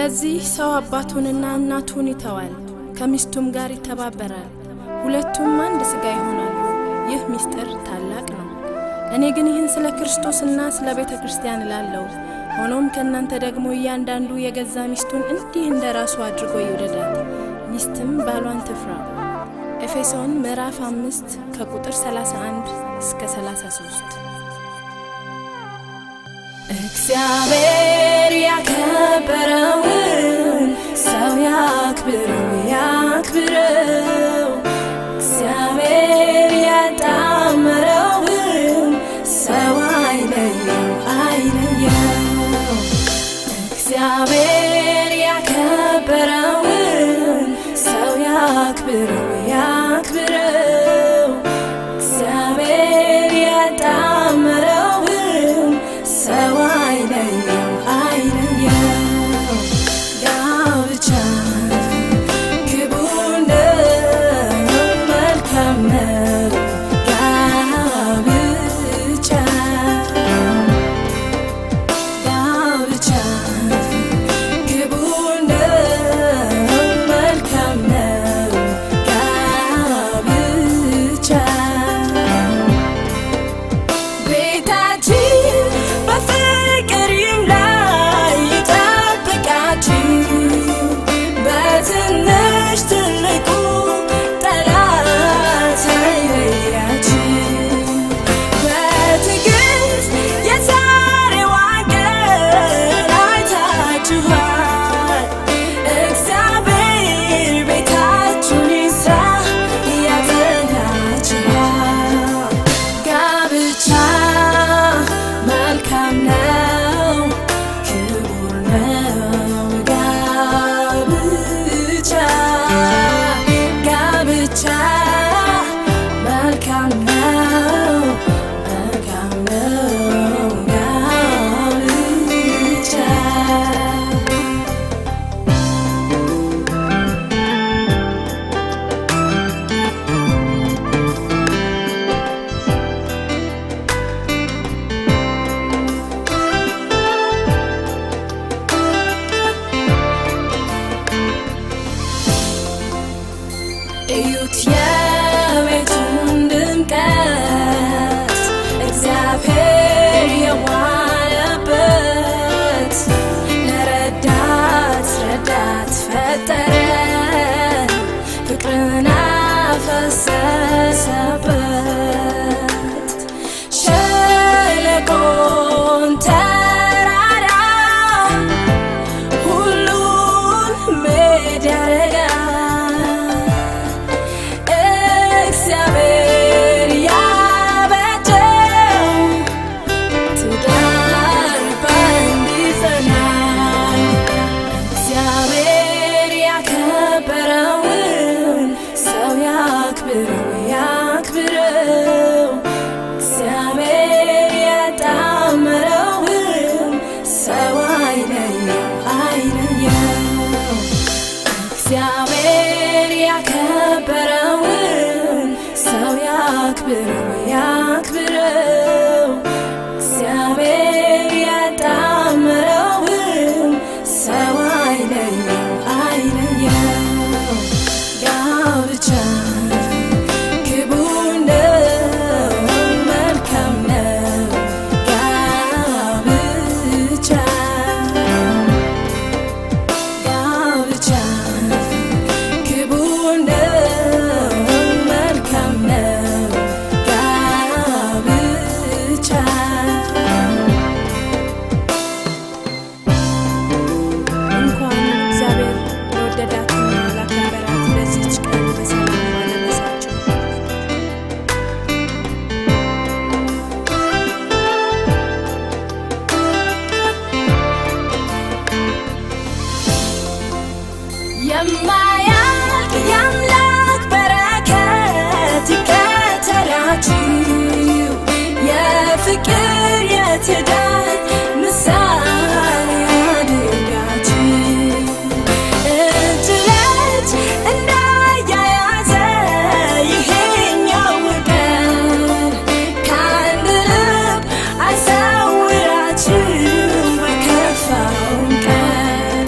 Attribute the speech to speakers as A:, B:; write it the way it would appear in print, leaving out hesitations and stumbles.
A: ስለዚህ ሰው አባቱንና እናቱን ይተዋል፣ ከሚስቱም ጋር ይተባበራል፣ ሁለቱም አንድ ሥጋ ይሆናሉ። ይህ ምስጢር ታላቅ ነው። እኔ ግን ይህን ስለ ክርስቶስና ስለ ቤተ ክርስቲያን እላለሁ። ሆኖም ከእናንተ ደግሞ እያንዳንዱ የገዛ ሚስቱን እንዲህ እንደ ራሱ አድርጎ ይውደዳት፣ ሚስትም ባሏን ትፍራ። ኤፌሶን ምዕራፍ 5 ከቁጥር 31 እስከ 33። እግዚአብሔር ያከበረውን ሰው ያክብረው ያክብረው። እግዚአብሔር ያጣመረውን ሰው አይለየው አይለየው። እግዚአብሔር ያከበረውን ሰው ያክብረው ያክብረው። እግዚአብሔር ያጣመረውን ሰው አይለየው አይለየው። ጋብቻ ክቡር ነው፣ መልካም ነው። ጋብቻ ክቡር ነው፣ መልካም ነው። ጋብቻ ቤታችን በፍቅር ይምላ ይጠብቃችሁ፣ በትንሽ ትልቁ ጠላት አይለያችሁ። በትዕግስት የዛሬዋን ቀን አይታችኋል። እግዚአብሔር ቤታችሁን ይስራ ያጸናችኋል። ጋብቻ መልካም ነው፣ ክቡር ነው። ጋብቻ መልካም ነው፣ መልካም ነው። ጋብቻ እዩት የቤቱን ድምቀት፣ እግዚአብሔር የዋለበት። ለረዳት ረዳት ፈጠረ፣ ፍቅርን አፈሰሰበት። ሸለቆን ተራራ ሁሉን ሜዳ ያረጋል። እግዚአብሔር ያበጀው ትዳር በአንድ ይጸናል። እግዚአብሔር ያከበረውን ሰው ያክብረው ያክብረው። እግዚአብሔር ያጣመረውን ሰው አይለየው አይለየው። እግዚአብሔር ያከበረውን ሰው ያክብረው ያክብረው። እግዚአብሔር ያጣመረውን ሰው አይለየው አይለየው። ጋብቻ ክቡር ነው፣ መልካም ነው። ጋብቻ ክቡር ነው፣ መልካም ነው። ጋብቻ እንኳን እግዚአብሔር ለወደዳትና ላከበራት ለዚች ቀን በሰላም አደረሳችሁ። የማያልቅ የአምላክ በረከት ይከተላችሁ፣ የፍቅር የትዳር ምሳሌ ያድርጋችሁ። እጅ ለእጅ እንዳያያዘ ይሄኛው ቀን ከአንድ ልብ አይሰውራችሁ በከፋው ቀን።